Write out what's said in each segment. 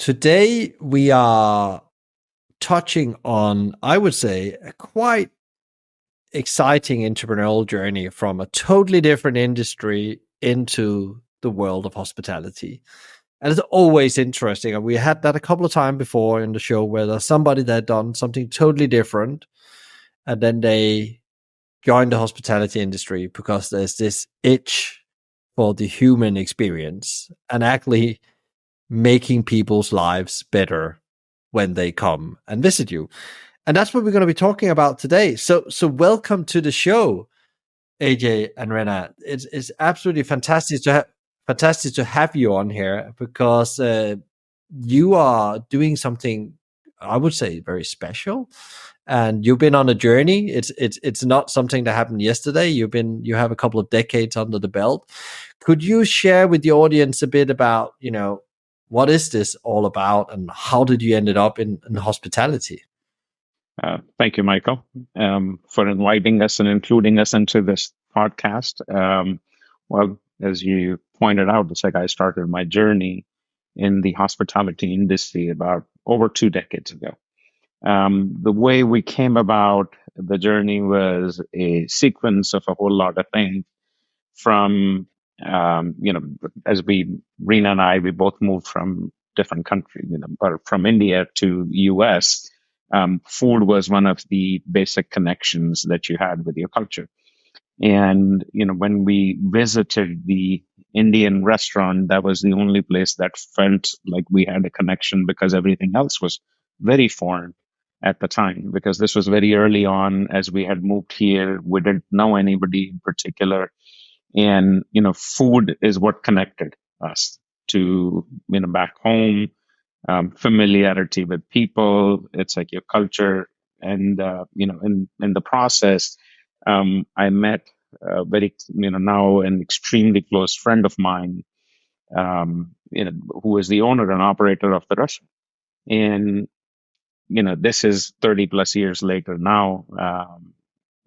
Today we are touching on, I would say, a quite exciting entrepreneurial journey from a totally different industry into the world of hospitality. And it's always interesting. And we had that a couple of times before in the show where there's somebody that done something totally different and then they join the hospitality industry because there's this itch for the human experience and actually making people's lives better when they come and visit you. And that's what we're going to be talking about today. So welcome to the show, AJ and Reena. It's absolutely fantastic to have you on here because you are doing something I would say very special, and you've been on a journey. It's not something that happened yesterday. You have a couple of decades under the belt. Could you share with the audience a bit about what is this all about, and how did you ended up in hospitality? Thank you, Michael, for inviting us and including us into this podcast. Well, as you pointed out, it's like I started my journey in the hospitality industry about over 2 decades ago. The way we came about the journey was a sequence of a whole lot of things from, as Reena and I, we both moved from different countries, but from India to US. Food was one of the basic connections that you had with your culture. And, when we visited the Indian restaurant, that was the only place that felt like we had a connection because everything else was very foreign at the time. Because this was very early on as we had moved here. We didn't know anybody in particular. And, food is what connected us to, back home, familiarity with people. It's like your culture. And, in the process, I met now an extremely close friend of mine, who is the owner and operator of the restaurant. And, this is 30 plus years later now.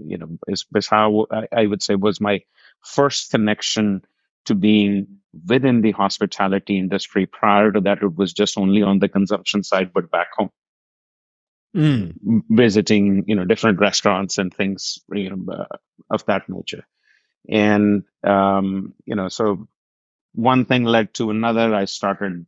Is how I would say was my first connection to being within the hospitality industry. Prior to that, it was just only on the consumption side, but back home, visiting, different restaurants and things, of that nature. And, so one thing led to another. I started,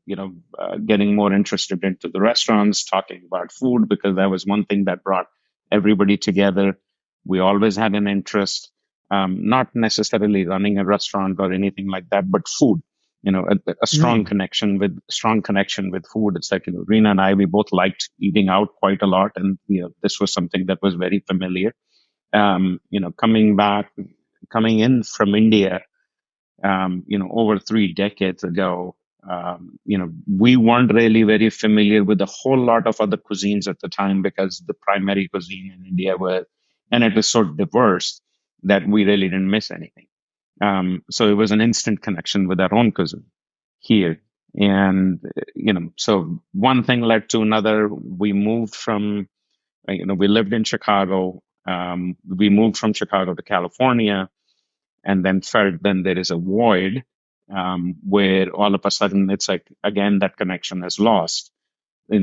getting more interested into the restaurants, talking about food, because that was one thing that brought everybody together. We always had an interest, not necessarily running a restaurant or anything like that, but food. A strong connection with food. It's like, Reena and I, we both liked eating out quite a lot, and this was something that was very familiar. Coming in from India, over 3 decades ago, we weren't really very familiar with a whole lot of other cuisines at the time because the primary cuisine in India and it was so diverse that we really didn't miss anything. So it was an instant connection with our own cuisine here. And, so one thing led to another. We moved from, we lived in Chicago. We moved from Chicago to California, and then felt then there is a void, where all of a sudden it's like, again, that connection is lost.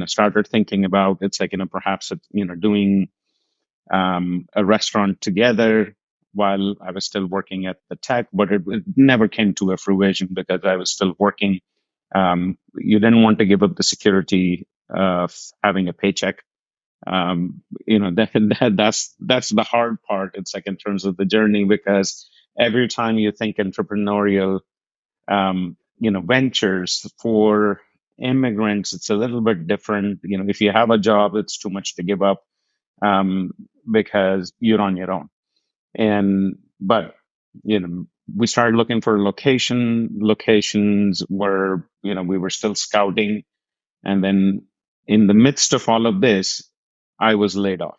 Started thinking about, it's like, perhaps, doing a restaurant together while I was still working at the tech, but it never came to a fruition because I was still working. You didn't want to give up the security of having a paycheck. That's the hard part. It's like in terms of the journey, because every time you think entrepreneurial, ventures for immigrants, it's a little bit different. If you have a job, it's too much to give up, because you're on your own. But we started looking for locations where, we were still scouting. And then in the midst of all of this, I was laid off.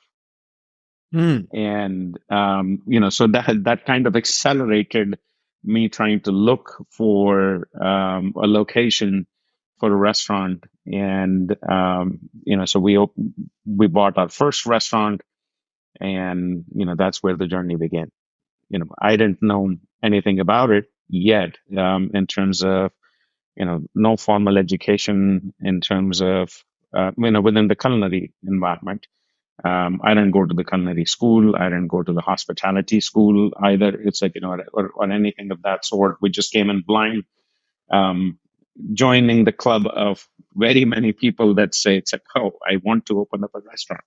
And, so that kind of accelerated me trying to look for a location for a restaurant. And, so we bought our first restaurant, and, that's where the journey began. I didn't know anything about it yet, in terms of, no formal education in terms of, within the culinary environment. I didn't go to the culinary school. I didn't go to the hospitality school either. It's like, or anything of that sort. We just came in blind, um, joining the club of very many people that say, it's like, oh, I want to open up a restaurant.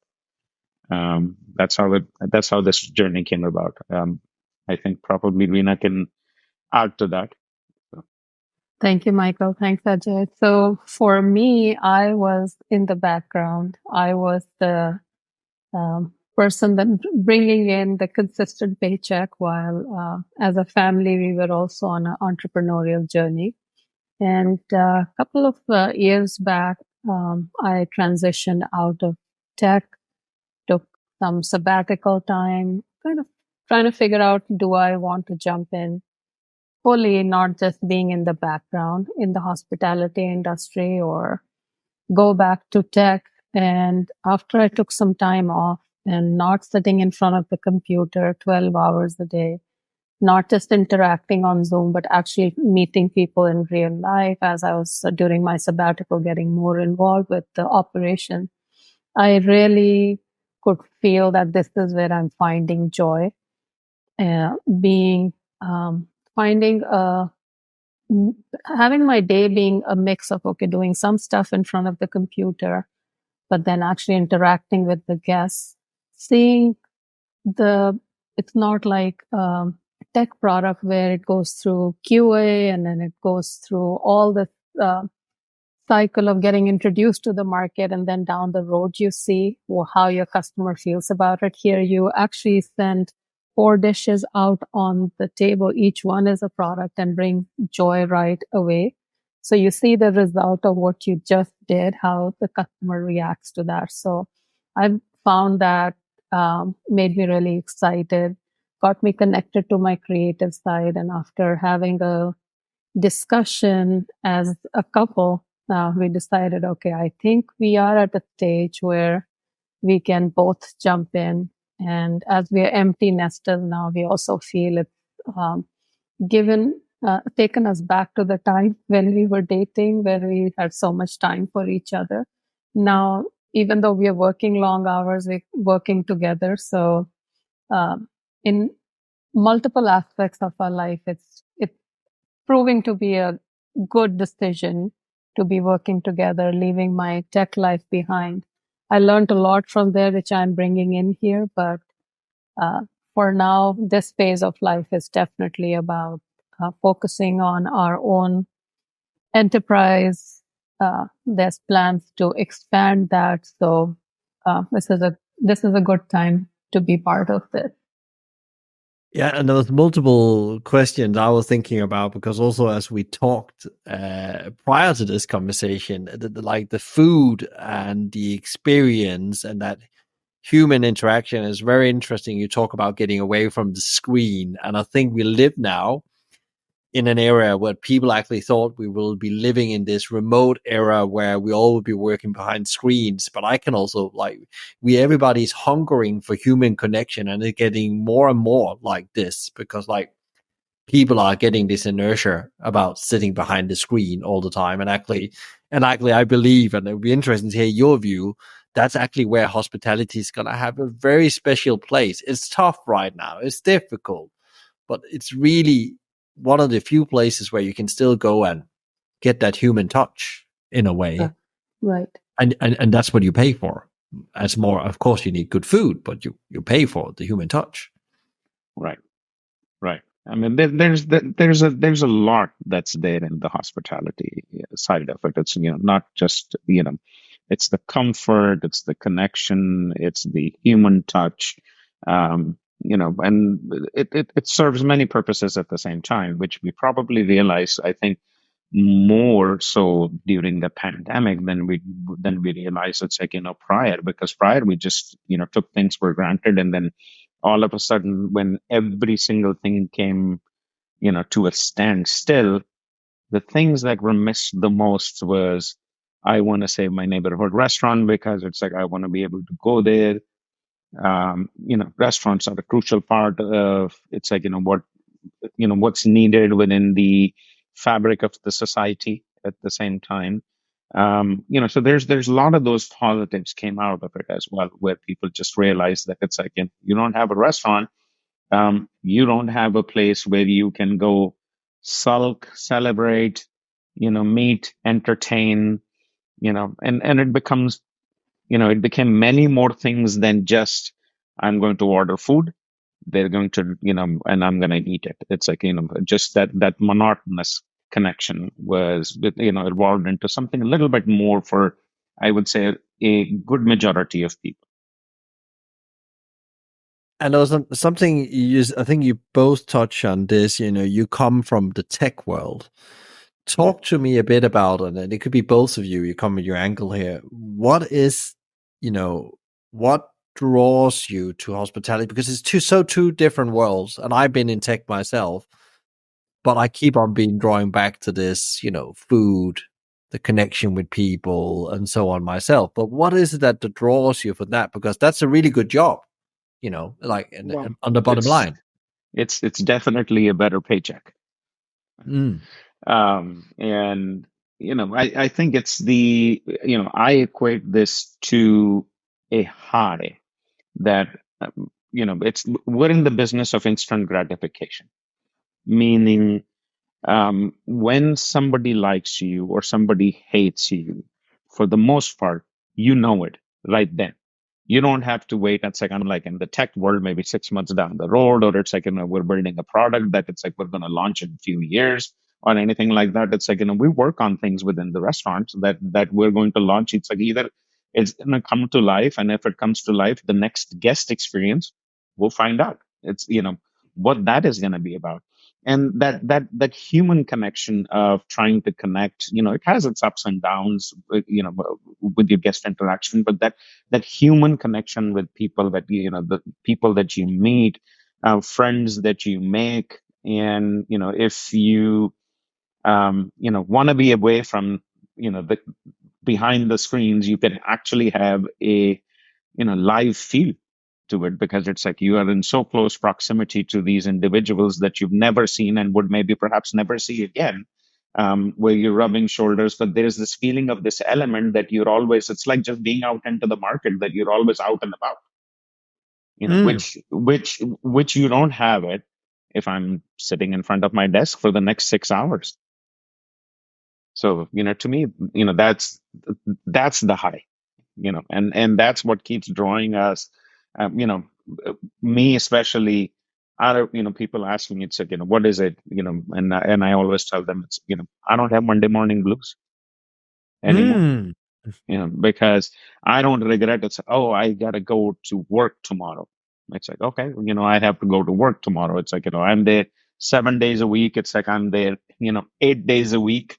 That's how this journey came about. I think probably Reena can add to that. Thank you, Michael. Thanks, Ajay. So for me, I was in the background. I was the person that bringing in the consistent paycheck while as a family, we were also on an entrepreneurial journey. And a couple of years back, I transitioned out of tech, took some sabbatical time, kind of trying to figure out, do I want to jump in fully, not just being in the background in the hospitality industry, or go back to tech. And after I took some time off and not sitting in front of the computer 12 hours a day, not just interacting on Zoom, but actually meeting people in real life, as I was during my sabbatical getting more involved with the operation, I really could feel that this is where I'm finding joy, being finding having my day being a mix of, okay, doing some stuff in front of the computer, but then actually interacting with the guests, seeing the, it's not like tech product where it goes through QA and then it goes through all the uh, cycle of getting introduced to the market, and then down the road you see how your customer feels about it. Here you actually send 4 dishes out on the table, each one is a product, and bring joy right away. So you see the result of what you just did, how the customer reacts to that. So I found that made me really excited, got me connected to my creative side. And after having a discussion as a couple, we decided, okay, I think we are at a stage where we can both jump in. And as we are empty nesters now, we also feel it's given, taken us back to the time when we were dating, where we had so much time for each other. Now, even though we are working long hours, we're working together. So, in multiple aspects of our life, it's proving to be a good decision to be working together, leaving my tech life behind. I learned a lot from there, which I'm bringing in here. But uh, for now, this phase of life is definitely about focusing on our own enterprise. There's plans to expand that. So this is a good time to be part of this. Yeah, and there was multiple questions I was thinking about, because also as we talked prior to this conversation, like the food and the experience and that human interaction is very interesting. You talk about getting away from the screen, and I think we live now in an era where people actually thought we will be living in this remote era where we all will be working behind screens. But I can also, like, everybody's hungering for human connection, and it's getting more and more like this, because like people are getting this inertia about sitting behind the screen all the time. And actually I believe, and it would be interesting to hear your view, that's actually where hospitality is going to have a very special place. It's tough right now, it's difficult, but it's really one of the few places where you can still go and get that human touch in a way. Right. And that's what you pay for. As more, of course, you need good food, but you pay for the human touch. Right. Right. I mean, there's a lot that's there in the hospitality side of it. It's not just it's the comfort, it's the connection, it's the human touch, and it serves many purposes at the same time, which we probably realized, I think, more so during the pandemic than we realized. It's like prior, because prior we just took things for granted, and then all of a sudden, when every single thing came to a standstill, the things that were missed the most was, I want to say, my neighborhood restaurant, because it's like I want to be able to go there. Restaurants are a crucial part of, it's like what's needed within the fabric of the society. at the same time. So there's a lot of those positives came out of it as well, where people just realize that it's like, you don't have a restaurant, you don't have a place where you can go sulk, celebrate, meet, entertain, and it became many more things than just I'm going to order food. They're going to, and I'm going to eat it. It's like, just that monotonous connection was, evolved into something a little bit more for, I would say, a good majority of people. And also something I think you both touch on this, you come from the tech world. Talk to me a bit about it, and it could be both of you. You come with your angle here. What is, what draws you to hospitality? Because it's two different worlds, and I've been in tech myself, but I keep on being drawing back to this, food, the connection with people, and so on myself. But what is it that draws you for that? Because that's a really good job, like Well, on the bottom it's line. it's definitely a better paycheck. Mm. And I think it's I equate this to a high that we're in the business of instant gratification, meaning when somebody likes you or somebody hates you, for the most part, it right then. You don't have to wait. It's like I'm like in the tech world, maybe 6 months down the road, or it's like we're building a product that it's like we're going to launch in a few years or anything like that. It's like we work on things within the restaurants that we're going to launch. It's like either it's going to come to life, and if it comes to life, the next guest experience, we'll find out. It's what that is going to be about, and that human connection of trying to connect, it has its ups and downs with your guest interaction, but that human connection with people, that the people that you meet, friends that you make, and if you want to be away from the behind the screens, you can actually have a live feel to it, because it's like you are in so close proximity to these individuals that you've never seen and would maybe perhaps never see again, where you're rubbing shoulders. But there's this feeling of this element that it's like just being out into the market, that you're always out and about, Mm. which you don't have it if I'm sitting in front of my desk for the next 6 hours. So, to me, that's the high, and that's what keeps drawing us. um, you know Me especially, out of people ask me, it's like, what is it, and I always tell them, it's I don't have Monday morning blues anymore, Mm. because I don't regret it. Oh, I gotta go to work tomorrow. It's like, okay, I have to go to work tomorrow. It's like, I'm there 7 days a week. It's like I'm there, 8 days a week.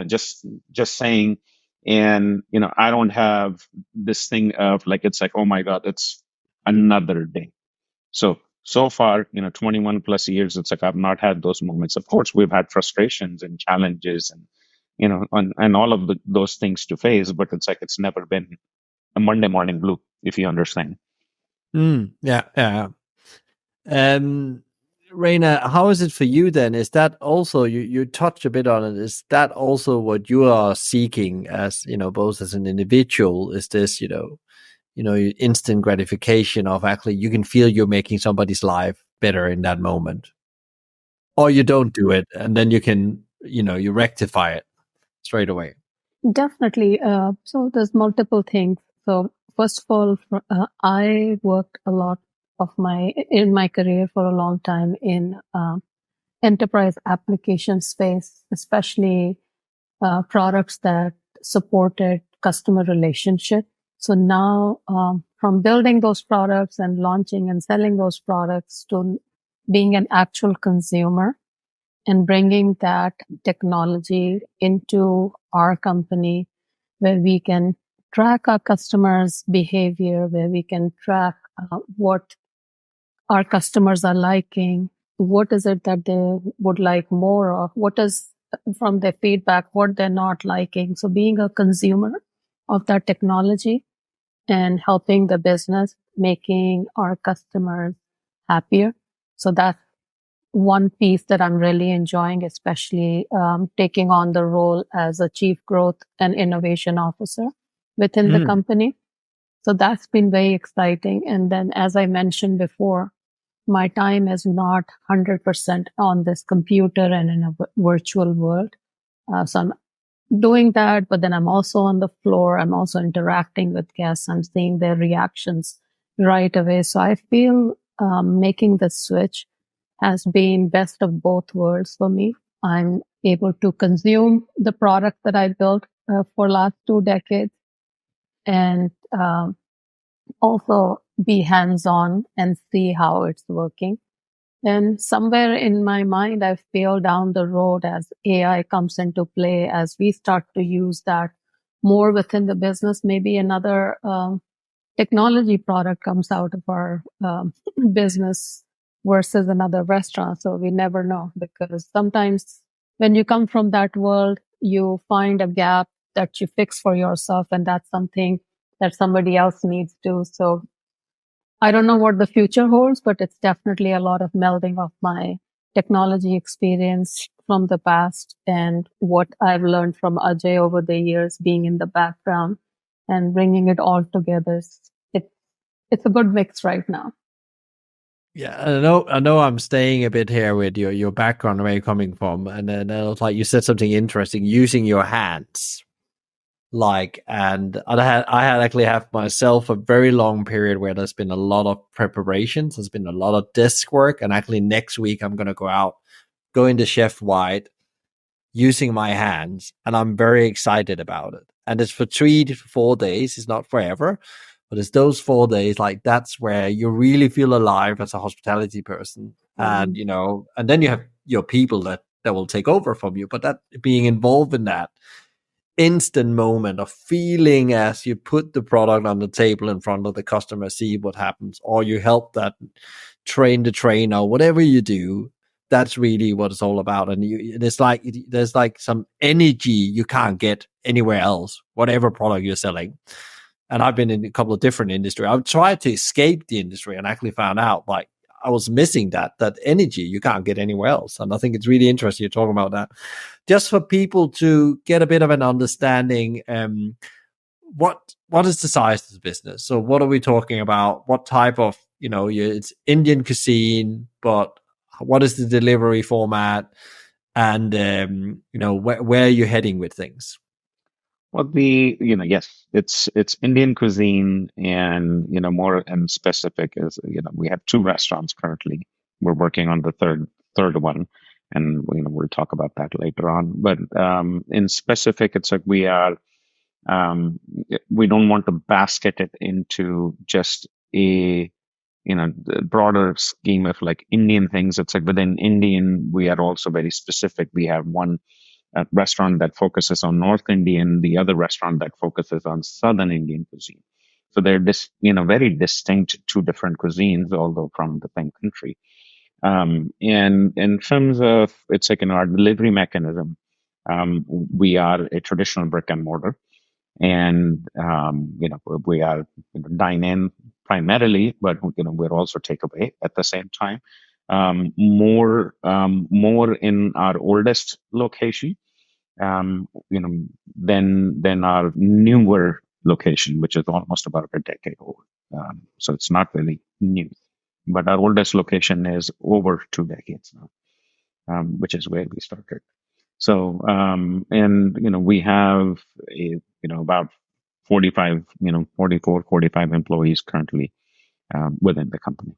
Just saying. And I don't have this thing of like, it's like, oh my God, it's another day. So far, 21 plus years, it's like I've not had those moments. Of course, we've had frustrations and challenges, and and all of those things to face, but it's like it's never been a Monday morning blue, if you understand. Mm. Yeah, yeah. Um, Reina, how is it for you then? Is that also you touched a bit on it? Is that also what you are seeking as both as an individual? Is this instant gratification of actually you can feel you're making somebody's life better in that moment, or you don't do it and then you can you rectify it straight away? Definitely. So there's multiple things. So first of all, I worked a lot in my career for a long time in enterprise application space, especially products that supported customer relationship. So now, from building those products and launching and selling those products to being an actual consumer and bringing that technology into our company, where we can track our customers' behavior, where we can track what our customers are liking, what is it that they would like more of, what is from their feedback, what they're not liking. So being a consumer of that technology and helping the business, making our customers happier. So one piece that I'm really enjoying, especially taking on the role as a chief growth and innovation officer within the Mm. company. So that's been very exciting. And then, as I mentioned before, my time is not 100% on this computer and in a virtual world. So I'm doing that, but then I'm also on the floor. I'm also interacting with guests. I'm seeing their reactions right away. So I feel making the switch has been best of both worlds for me. I'm able to consume the product that I built for last 2 decades and also be hands-on and see how it's working. And somewhere in my mind, I feel down the road as AI comes into play, as we start to use that more within the business, maybe another technology product comes out of our business versus another restaurant. So we never know, because sometimes when you come from that world, you find a gap that you fix for yourself, and that's something that somebody else needs to. So I don't know what the future holds, but it's definitely a lot of melding of my technology experience from the past and what I've learned from Ajay over the years, being in the background and bringing it all together. It's, it's a good mix right now. Yeah, I know I'm staying a bit here with your background, where you're coming from, and then like you said something interesting, using your hands. Like, and I had actually have myself a very long period where there's been a lot of preparations, there's been a lot of desk work, and actually next week I'm gonna go into Chef White using my hands, and I'm very excited about it. And it's for 3 to 4 days. It's not forever, but it's those 4 days. Like, that's where you really feel alive as a hospitality person, and Um, and then you have your people that will take over from you. But that being involved in that instant moment of feeling as you put the product on the table in front of the customer, see what happens, or you help that train the trainer, whatever you do, that's really what it's all about. And it's like there's like some energy you can't get anywhere else, whatever product you're selling. And I've been in a couple of different industries. I've tried to escape the industry and actually found out like I was missing that energy you can't get anywhere else. And I think it's really interesting you're talking about that. Just for people to get a bit of an understanding, what is the size of the business? So what are we talking about? What type of, it's Indian cuisine, but what is the delivery format? And where are you heading with things? Well, yes, it's Indian cuisine, and more specific is, we have two restaurants currently. We're working on the third one, and we'll talk about that later on. But in specific, it's like um, we don't want to basket it into just a the broader scheme of like Indian things. It's like within Indian, we are also very specific. We have one restaurant that focuses on North Indian, the other restaurant that focuses on Southern Indian cuisine. So they're very distinct two different cuisines, although from the same country. And in terms of it's like our delivery mechanism, we are a traditional brick and mortar, and we are dine in primarily, but we're also takeaway at the same time. More in our oldest location, than our newer location, which is almost about a decade old. So it's not really new, but our oldest location is over 2 decades now, which is where we started. So, and we have about 45, 44, 45 employees currently within the company.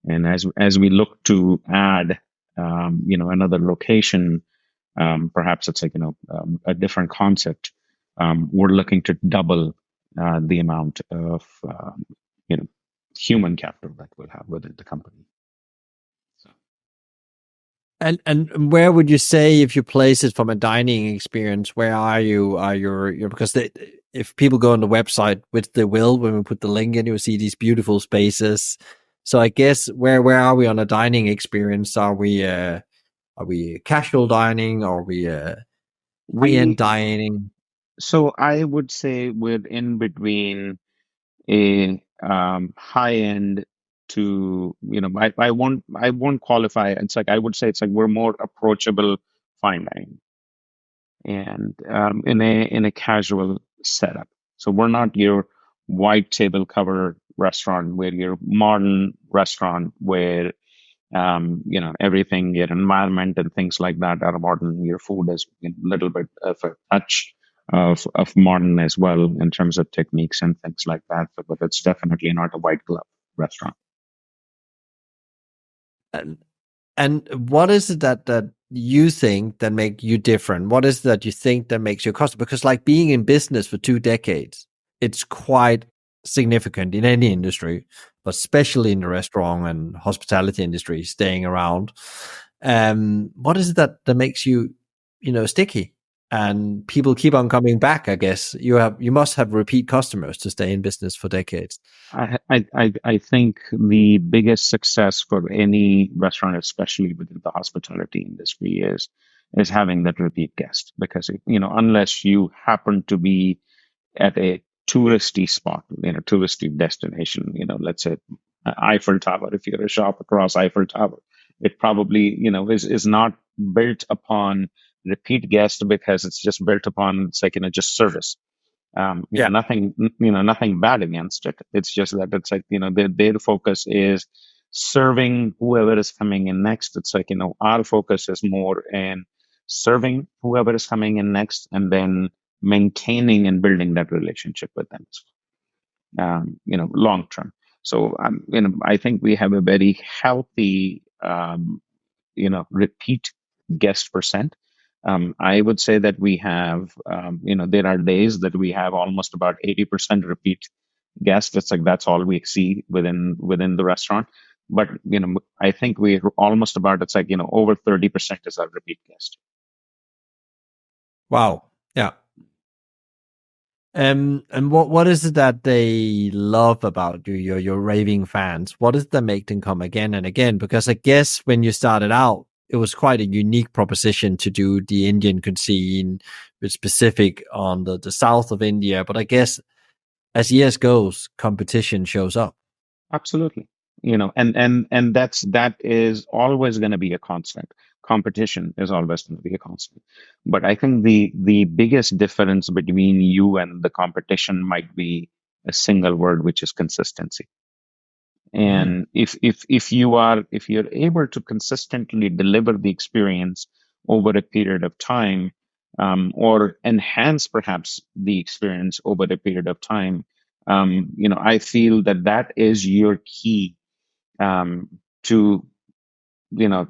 And as we look to add, another location, perhaps it's like a different concept. We're looking to double the amount of you know human capital that we'll have within the company. So, And where would you say, if you place it from a dining experience, where are you? Because if people go on the website, which they will when we put the link in, you'll see these beautiful spaces. So I guess where are we on a dining experience? Are we casual dining? Are we high end we dining? so I would say we're in between a high end to, I won't qualify. It's like, I would say it's like we're more approachable fine dining and in a casual setup. So we're not your white table cover restaurant. We're your modern restaurant where everything, your environment and things like that are modern. Your food is a little bit of a touch of modern as well in terms of techniques and things like that. But it's definitely not a white glove restaurant. And what is it that you think that make you different? What is it that you think that makes you customer? Because like being in business for 2 decades, it's quite significant in any industry, but especially in the restaurant and hospitality industry, staying around. What is it that makes you, sticky? And people keep on coming back, I guess. You must have repeat customers to stay in business for decades. I think the biggest success for any restaurant, especially within the hospitality industry, is having that repeat guest. Because unless you happen to be at a touristy spot, touristy destination, let's say Eiffel Tower, if you're a shop across Eiffel Tower, it probably is not built upon repeat guest because it's just built upon, it's like just service. Yeah. Nothing bad against it. It's just that it's like, their focus is serving whoever is coming in next. It's like, our focus is more in serving whoever is coming in next, and then maintaining and building that relationship with them, long term. So, I think we have a very healthy, repeat guest percent. I would say that we have, there are days that we have almost about 80% repeat guests. It's like that's all we see within the restaurant. But I think we're almost about, it's like over 30% is our repeat guest. Wow. Yeah. And what is it that they love about you, your raving fans? What is it that make them come again and again? Because I guess when you started out, it was quite a unique proposition to do the Indian cuisine, with specific on the south of India. But I guess as years goes, competition shows up. Absolutely. And that is always going to be a constant. Competition is always going to be a constant. But I think the biggest difference between you and the competition might be a single word, which is consistency. Mm. And if you're able to consistently deliver the experience over a period of time, or enhance perhaps the experience over a period of time, I feel that that is your key, to you know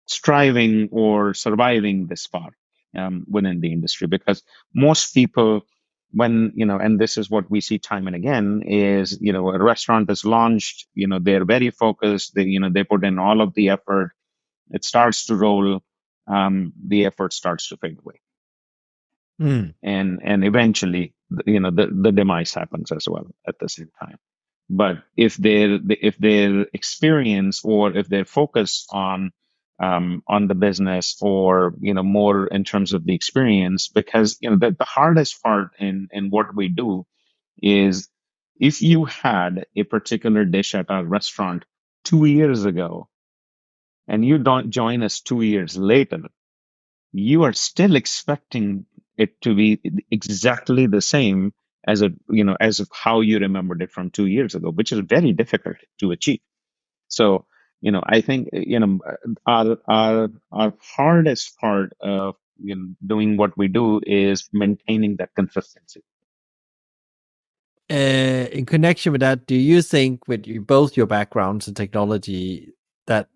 striving or surviving this far, within the industry. Because most people, when and this is what we see time and again, is a restaurant is launched, they're very focused, they put in all of the effort, it starts to roll, the effort starts to fade away, Mm. and eventually the demise happens as well at the same time. But if their experience, or if they're focused on the business, or more in terms of the experience, because the hardest part in what we do is, if you had a particular dish at our restaurant 2 years ago and you don't join us 2 years later, you are still expecting it to be exactly the same as of how you remembered it from 2 years ago, which is very difficult to achieve. So, I think our hardest part of doing what we do is maintaining that consistency. In connection with that, do you think, with both your backgrounds in technology, that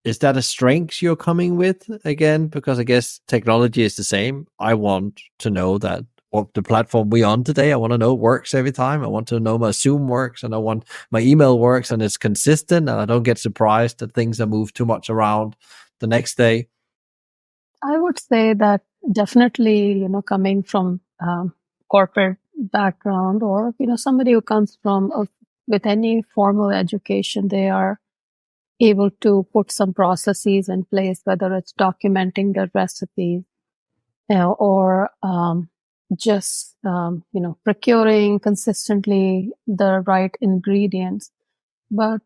is that a strength you're coming with again? Because I guess technology is the same. I want to know that what the platform we on today, I want to know it works every time. I want to know my Zoom works, and I want my email works and it's consistent, and I don't get surprised that things are moved too much around the next day. I would say that definitely, coming from corporate background, or somebody who comes from with any formal education, they are able to put some processes in place, whether it's documenting their recipes, or just procuring consistently the right ingredients. But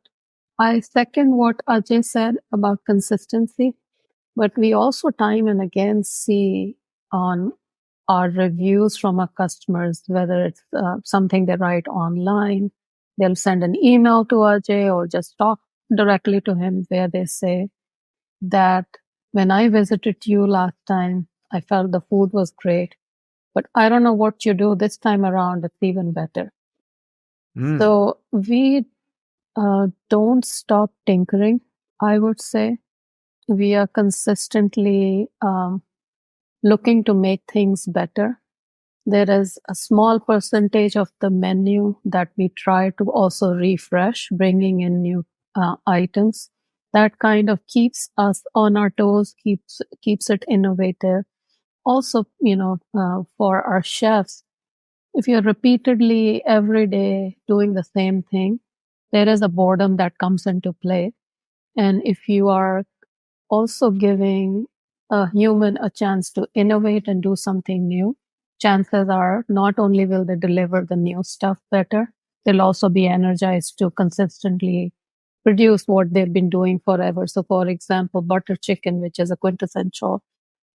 I second what Ajay said about consistency, but we also time and again see on our reviews from our customers, whether it's something they write online, they'll send an email to Ajay or just talk directly to him where they say that when I visited you last time, I felt the food was great, but I don't know what you do this time around. It's even better. So we don't stop tinkering, I would say. We are consistently looking to make things better. There is a small percentage of the menu that we try to also refresh, bringing in new items. That kind of keeps us on our toes, keeps it innovative. Also, for our chefs, if you're repeatedly every day doing the same thing, there is a boredom that comes into play. And if you are also giving a human a chance to innovate and do something new, chances are not only will they deliver the new stuff better, they'll also be energized to consistently produce what they've been doing forever. So, for example, butter chicken, which is a quintessential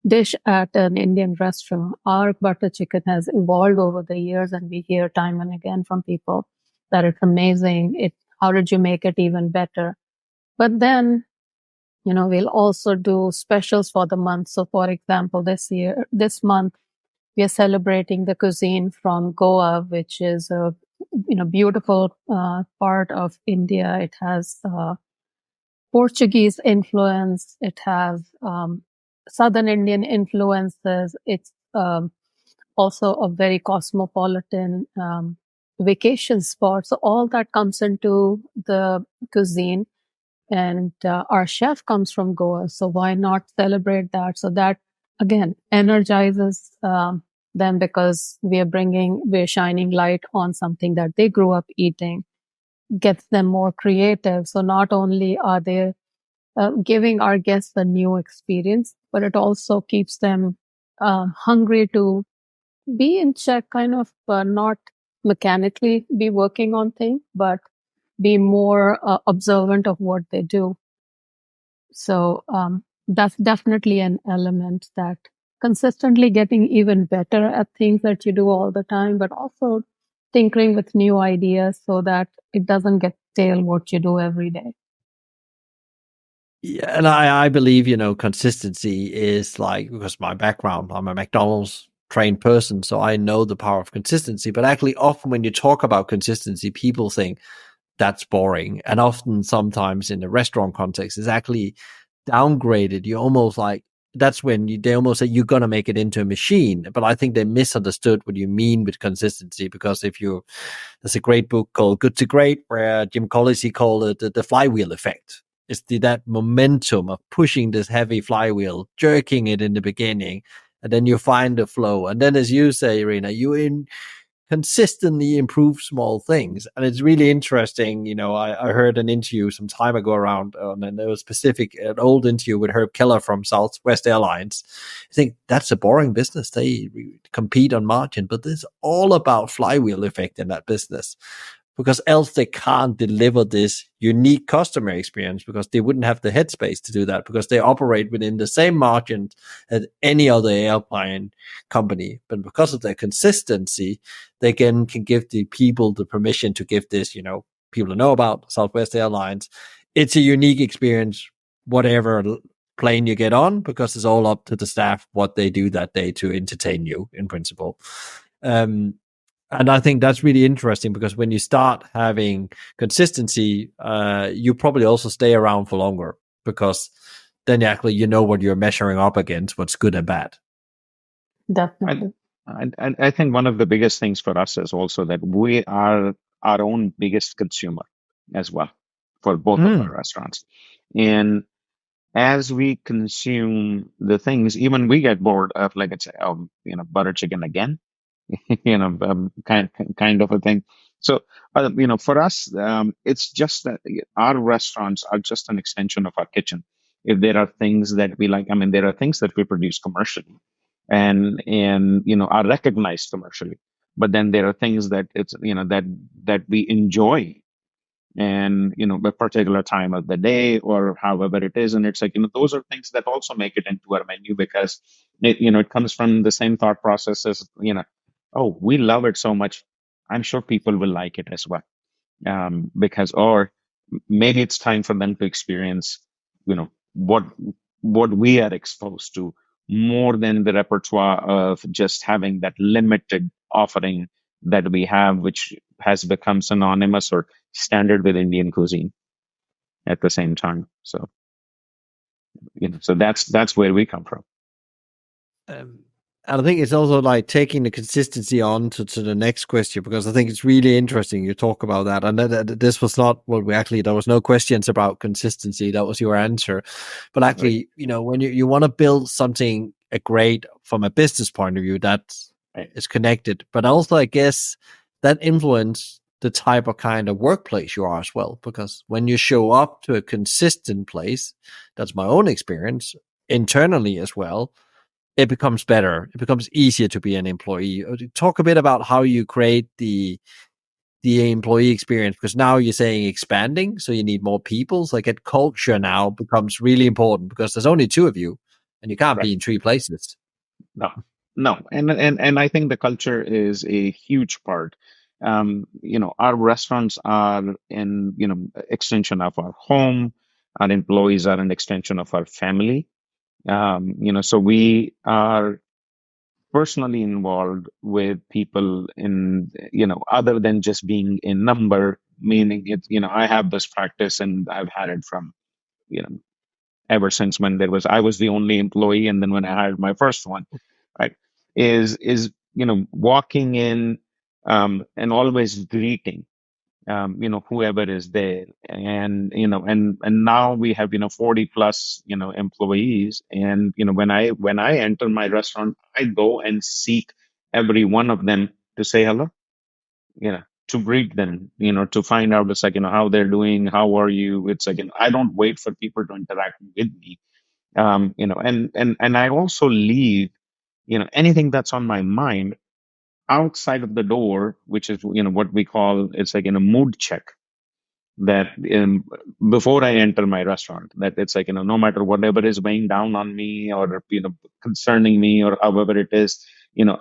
dish at an Indian restaurant, our butter chicken has evolved over the years, and we hear time and again from people that it's amazing. How did you make it even better? But then we'll also do specials for the month. So, for example, this month, we are celebrating the cuisine from Goa, which is a beautiful part of India. It has Portuguese influence. It has Southern Indian influences. It's also a very cosmopolitan vacation spot. So all that comes into the cuisine. And our chef comes from Goa, so why not celebrate that? So that again energizes them, because we're shining light on something that they grew up eating, gets them more creative. So not only are they giving our guests a new experience, but it also keeps them hungry to be in check, kind of not mechanically be working on things, but be more observant of what they do. So that's definitely an element, that consistently getting even better at things that you do all the time, but also tinkering with new ideas so that it doesn't get stale what you do every day. Yeah, and I believe, consistency is like, because my background, I'm a McDonald's trained person, so I know the power of consistency. But actually, often when you talk about consistency, people think that's boring. And often, sometimes in the restaurant context, it's actually downgraded. You almost like, that's when they almost say you're going to make it into a machine. But I think they misunderstood what you mean with consistency, because there's a great book called Good to Great, where Jim Collins, he called it the flywheel effect. It's that momentum of pushing this heavy flywheel, jerking it in the beginning, and then you find the flow. And then, as you say, Reena, consistently improve small things. And it's really interesting. I heard an interview some time ago around, and there was an old interview with Herb Keller from Southwest Airlines. I think that's a boring business. They compete on margin, but it's all about flywheel effect in that business, because else they can't deliver this unique customer experience, because they wouldn't have the headspace to do that, because they operate within the same margins as any other airline company. But because of their consistency, they can give the people the permission to give this, people know about Southwest Airlines. It's a unique experience, whatever plane you get on, because it's all up to the staff what they do that day to entertain you, in principle. And I think that's really interesting, because when you start having consistency, you probably also stay around for longer, because then actually you know what you're measuring up against, what's good and bad. Definitely. I think one of the biggest things for us is also that we are our own biggest consumer as well for both of our restaurants. And as we consume the things, even we get bored of, like it's butter chicken again, kind of a thing. So for us, it's just that our restaurants are just an extension of our kitchen. If there are things that we like, I mean, there are things that we produce commercially and are recognized commercially, but then there are things that it's that we enjoy and a particular time of the day or however it is. And it's like, those are things that also make it into our menu, because it comes from the same thought process as, oh, we love it so much, I'm sure people will like it as well. Because, or maybe it's time for them to experience, what we are exposed to, more than the repertoire of just having that limited offering that we have, which has become synonymous or standard with Indian cuisine at the same time. So, so that's where we come from. Um, and I think it's also like taking the consistency on to the next question, because I think it's really interesting you talk about that. And this was not what there was no questions about consistency. That was your answer. But actually, Right. when you want to build something great from a business point of view, that Right. is connected. But also, I guess that influence the type of kind of workplace you are as well. Because when you show up to a consistent place, that's my own experience internally as well, it becomes better. It becomes easier to be an employee. Talk a bit about how you create the employee experience, because now you're saying expanding, so you need more people. So like, culture now becomes really important, because there's only two of you, and you can't Right. be in three places. No, no, and I think the culture is a huge part. Our restaurants are an extension of our home. Our employees are an extension of our family. So we are personally involved with people in, other than just being a number. Meaning, I have this practice, and I've had it from you know ever since when I was the only employee, and then when I hired my first one, right? Is walking in, and always greeting, whoever is there. And now we have 40 plus employees. And when I enter my restaurant, I go and seek every one of them to say hello, to greet them, to find out, it's like, how they're doing, how are you. It's like, I don't wait for people to interact with me. And I also leave anything that's on my mind outside of the door, which is what we call, it's like in a mood check, that before I enter my restaurant, that it's like, no matter whatever is weighing down on me, or concerning me, or however it is,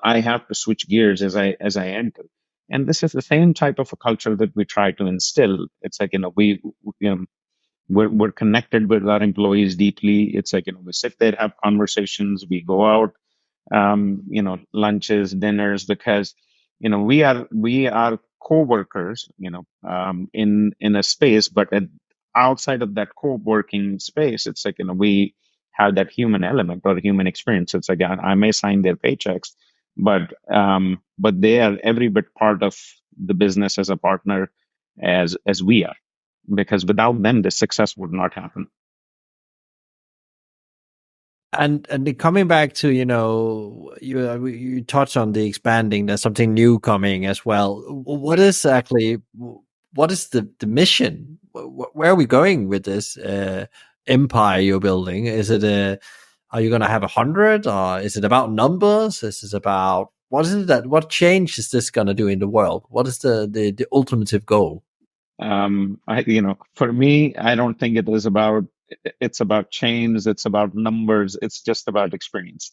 I have to switch gears as I enter. And this is the same type of a culture that we try to instill. It's like, you know we're connected with our employees deeply. It's like, we sit there, have conversations, we go out, lunches, dinners, because we are co-workers, in a space. But outside of that co-working space, it's like, we have that human element or human experience. It's like, I may sign their paychecks, but they are every bit part of the business as a partner, as we are, because without them, the success would not happen. And coming back to, you touched on the expanding. There's something new coming as well. What is the mission? Where are we going with this empire you're building? Is it are you going to have 100, or is it about numbers? Is it about, what change is this going to do in the world? What is the ultimate goal? For me, I don't think it's about chains, it's about numbers, it's just about experience.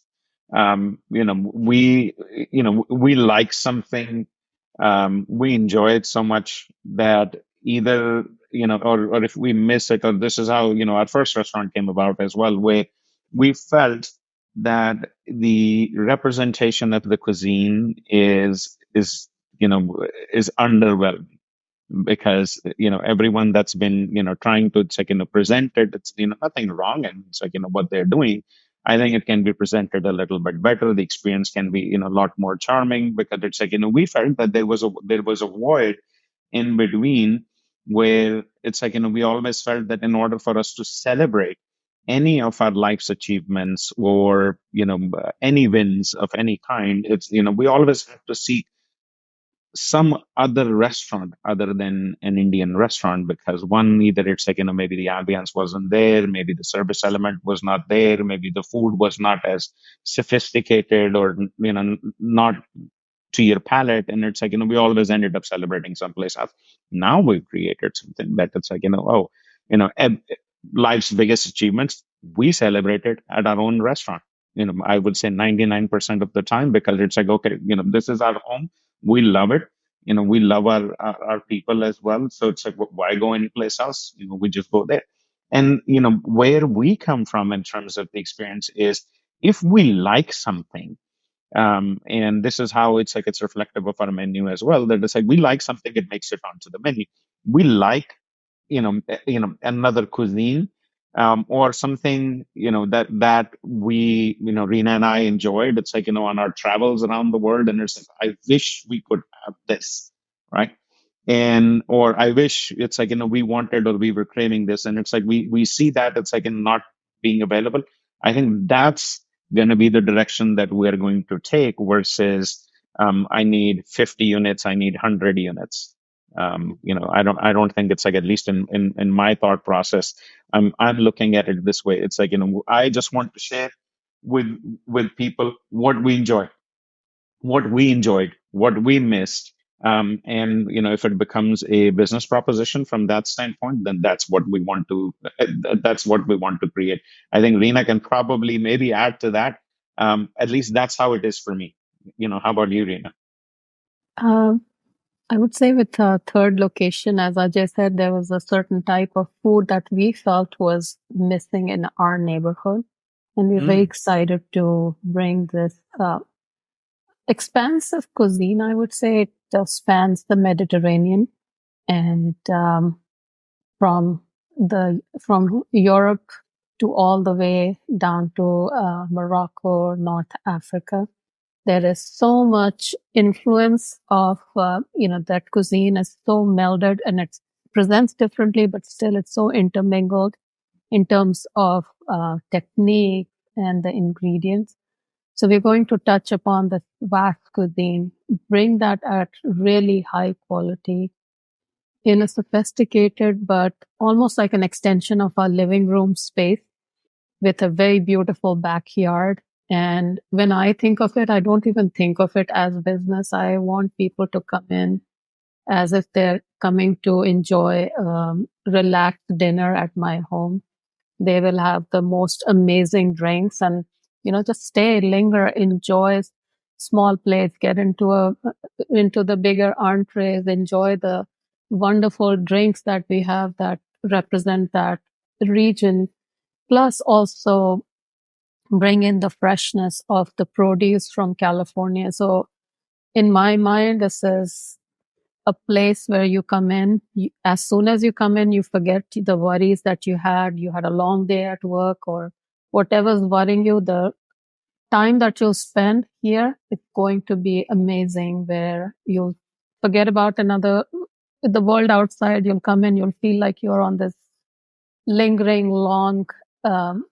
We like something, we enjoy it so much that either, or if we miss it, or this is how, our first restaurant came about as well, where we felt that the representation of the cuisine is underwhelming, because everyone that's been trying to, it's like, present it, it's nothing wrong, and it's like, what they're doing, I think it can be presented a little bit better. The experience can be a lot more charming, because it's like, we felt that there was a void in between, where it's like, we always felt that in order for us to celebrate any of our life's achievements, or any wins of any kind, it's we always have to seek some other restaurant other than an Indian restaurant, because one, either it's like, maybe the ambience wasn't there, maybe the service element was not there, maybe the food was not as sophisticated, or not to your palate. And it's like, we always ended up celebrating someplace else. Now we've created something that it's like, oh, life's biggest achievements, we celebrate it at our own restaurant. I would say 99% of the time, because it's like, okay, this is our home. We love it. We love our people as well. So it's like, why go anyplace else? We just go there. And, where we come from in terms of the experience is, if we like something, and this is how it's like, it's reflective of our menu as well, that it's like, we like something, it makes it onto the menu. We like, another cuisine, or something, that we, Reena and I enjoyed. It's like, on our travels around the world, and it's like, I wish we could have this, right? And or I wish, it's like, we wanted, or we were craving this, and it's like, we see that it's like, in not being available. I think that's going to be the direction that we're going to take, versus, I need 50 units, I need 100 units. I don't think it's like, at least in my thought process, I'm looking at it this way. It's like, I just want to share with people what we enjoy, what we enjoyed, what we missed. And if it becomes a business proposition from that standpoint, then that's what we want to create. I think Reena can probably maybe add to that. At least that's how it is for me. How about you, Reena? Um, I would say with a third location, as Ajay said, there was a certain type of food that we felt was missing in our neighborhood. And we're very Mm. excited to bring this expansive cuisine, I would say. It spans the Mediterranean, and from from Europe to all the way down to Morocco, North Africa. There is so much influence of that cuisine is so melded, and it presents differently, but still it's so intermingled in terms of technique and the ingredients. So we're going to touch upon the vast cuisine, bring that at really high quality in a sophisticated but almost like an extension of our living room space, with a very beautiful backyard. And when I think of it, I don't even think of it as business. I want people to come in as if they're coming to enjoy relaxed dinner at my home. They will have the most amazing drinks, and just stay, linger, enjoy small plates, get into the bigger entrees, enjoy the wonderful drinks that we have that represent that region, plus also bring in the freshness of the produce from California. So in my mind, this is a place where you come in, as soon as you come in, you forget the worries that you had. You had a long day at work, or whatever's worrying you. The time that you'll spend here, it's going to be amazing, where you'll forget about the world outside. You'll come in, you'll feel like you're on this lingering long um,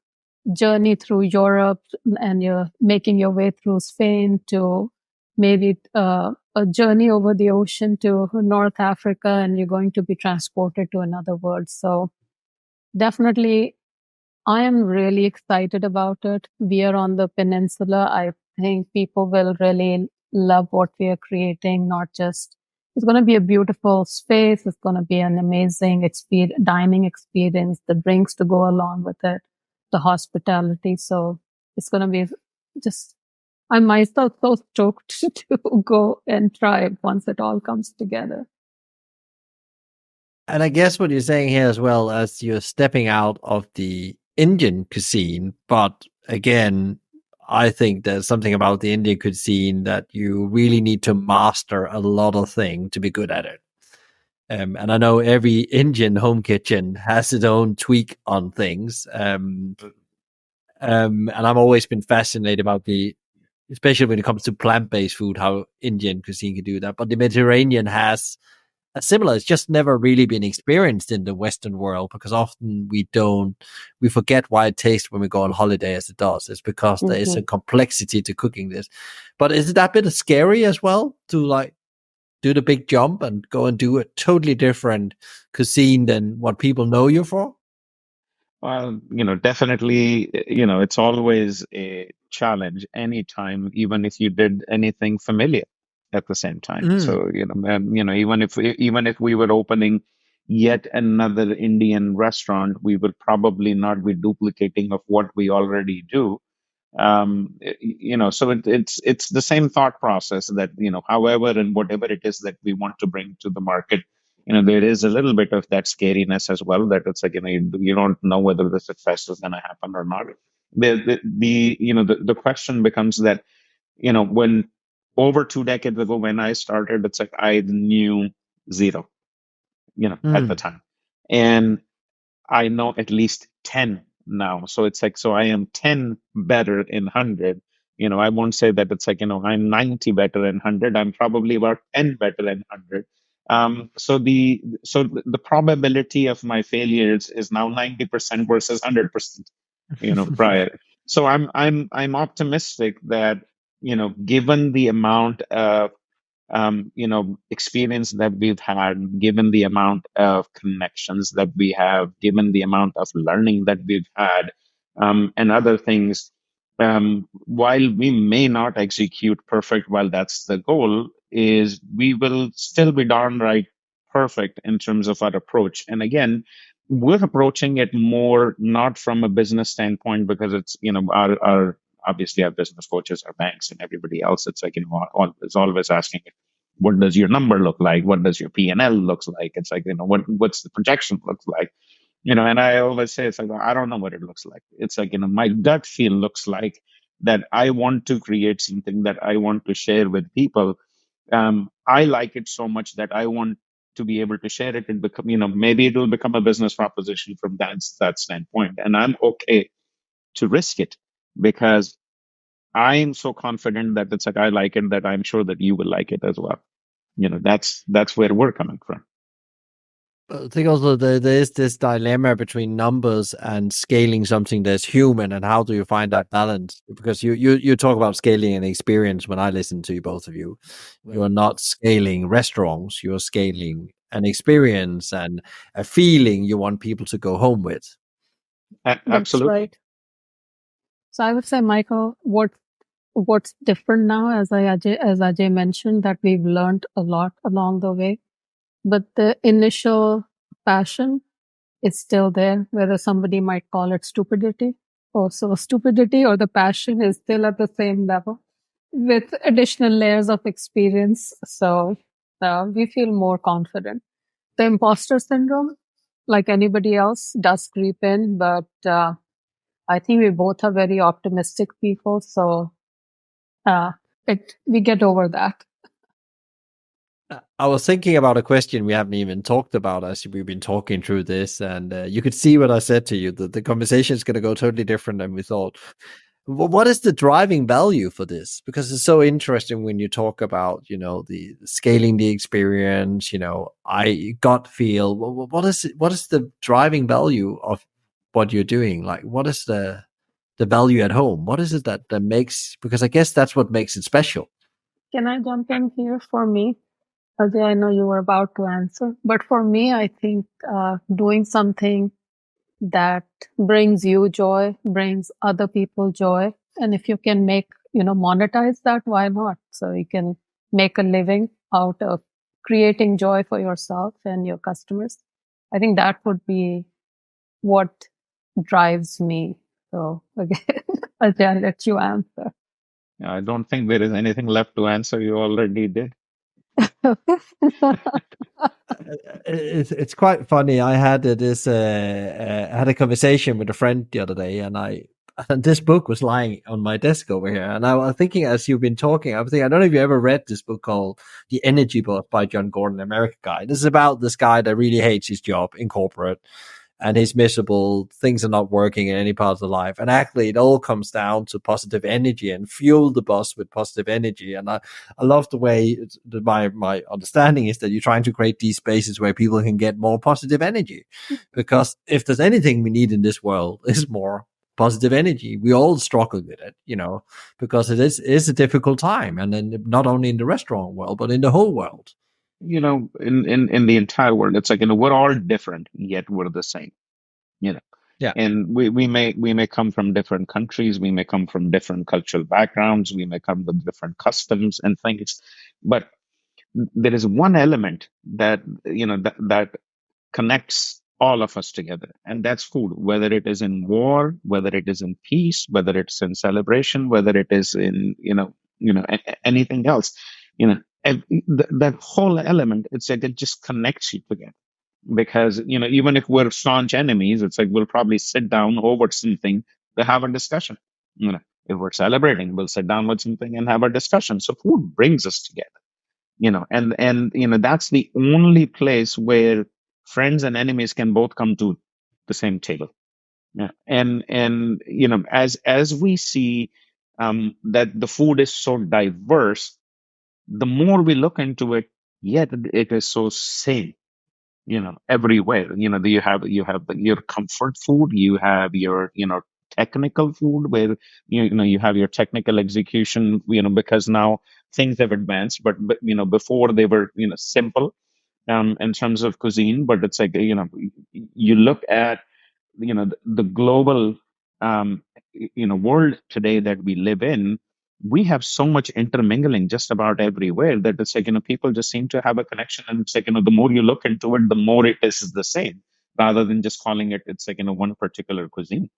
journey through Europe, and you're making your way through Spain to maybe a journey over the ocean to North Africa, and you're going to be transported to another world. So definitely, I am really excited about it. We are on the peninsula. I think people will really love what we are creating, not just, it's going to be a beautiful space. It's going to be an amazing dining experience, the drinks to go along with it, the hospitality. So it's going to be just, I'm myself so stoked to go and try it once it all comes together. And I guess what you're saying here as well, as you're stepping out of the Indian cuisine, but again, I think there's something about the Indian cuisine that you really need to master a lot of things to be good at it. And I know every Indian home kitchen has its own tweak on things. And I've always been fascinated about especially when it comes to plant-based food, how Indian cuisine can do that. But the Mediterranean has a similar. It's just never really been experienced in the Western world, because often we forget why it tastes when we go on holiday as it does. It's because there is a complexity to cooking this. But is it that bit scary as well to like do the big jump and go and do a totally different cuisine than what people know you for? Well, definitely, it's always a challenge anytime, even if you did anything familiar. at the same time. So, even if we were opening yet another Indian restaurant, we would probably not be duplicating of what we already do. So it's the same thought process that, however and whatever it is that we want to bring to the market, there is a little bit of that scariness as well, that it's like, you don't know whether the success is going to happen or not. The question becomes that, when over 2 decades ago, when I started, it's like I knew zero, at the Mm. time. And I know at least 10 now. So it's like, so I am 10 better in 100. I won't say that it's like, I'm 90 better in 100. I'm probably about 10 better in 100. So the probability of my failures is now 90% versus 100%, prior. So I'm optimistic that, given the amount of experience that we've had, given the amount of connections that we have, given the amount of learning that we've had, and other things. While we may not execute perfect, while that's the goal, is we will still be darn right perfect in terms of our approach. And again, we're approaching it more not from a business standpoint, because it's, our obviously our business coaches, our banks, and everybody else. It's like, is always asking, what does your number look like? What does your P&L looks like? It's like, what's the projection looks like? And I always say, it's like, I don't know what it looks like. It's like, my gut feel looks like that I want to create something that I want to share with people. I like it so much that I want to be able to share it and become, maybe it will become a business proposition from that standpoint. And I'm okay to risk it, because I'm so confident that it's like I like it, that I'm sure that you will like it as well. That's where we're coming from. I think also there is this dilemma between numbers and scaling something that's human, and how do you find that balance? Because you talk about scaling an experience. When I listen to you, both of you, you are not scaling restaurants. You are scaling an experience and a feeling you want people to go home with. That's Absolutely. right. So I would say, Michael, what's different now, as Ajay mentioned, that we've learned a lot along the way, but the initial passion is still there. Whether somebody might call it stupidity, or the passion is still at the same level with additional layers of experience. So we feel more confident. The imposter syndrome, like anybody else, does creep in, but I think we both are very optimistic people. So we get over that. I was thinking about a question we haven't even talked about as we've been talking through this, and you could see what I said to you, that the conversation is going to go totally different than we thought. What is the driving value for this? Because it's so interesting when you talk about, the scaling the experience, I gut feel. What is the driving value of what you're doing? Like, what is the value at home? What is it that makes? Because I guess that's what makes it special. Can I jump in here? For me, Ajay, I know you were about to answer, but for me, I think doing something that brings you joy, brings other people joy. And if you can monetize that, why not? So you can make a living out of creating joy for yourself and your customers. I think that would be what drives me. So again, I'll let you answer. I don't think there is anything left to answer. You already did. It's quite funny. I had had a conversation with a friend the other day, and this book was lying on my desk over here. And I was thinking, as you've been talking, I was thinking, I don't know if you ever read this book called The Energy Book by John Gordon, American guy. This is about this guy that really hates his job in corporate, and he's miserable. Things are not working in any part of the life. And actually, it all comes down to positive energy and fuel the bus with positive energy. And I love the way my understanding is that you're trying to create these spaces where people can get more positive energy. Because if there's anything we need in this world, is more positive energy. We all struggle with it, because it is a difficult time. And then not only in the restaurant world, but in the whole world. In the entire world, it's like, we're all different, yet we're the same. Yeah. And we may come from different countries, we may come from different cultural backgrounds, we may come with different customs and things, but there is one element that that connects all of us together, and that's food. Whether it is in war, whether it is in peace, whether it's in celebration, whether it is in anything else, that whole element, it's like it just connects you together. Because even if we're staunch enemies, it's like we'll probably sit down over something to have a discussion. If we're celebrating, we'll sit down with something and have a discussion. So food brings us together. And that's the only place where friends and enemies can both come to the same table. Yeah. And as we see that the food is so diverse, the more we look into it, yet it is so same, everywhere. You have your comfort food, you have your technical food, where you have your technical execution, because now things have advanced, but before they were simple in terms of cuisine. But it's like you look at the global um, world today that we live in. We have so much intermingling just about everywhere that it's like people just seem to have a connection, and it's like the more you look into it, the more it is the same, rather than just calling it, it's like one particular cuisine.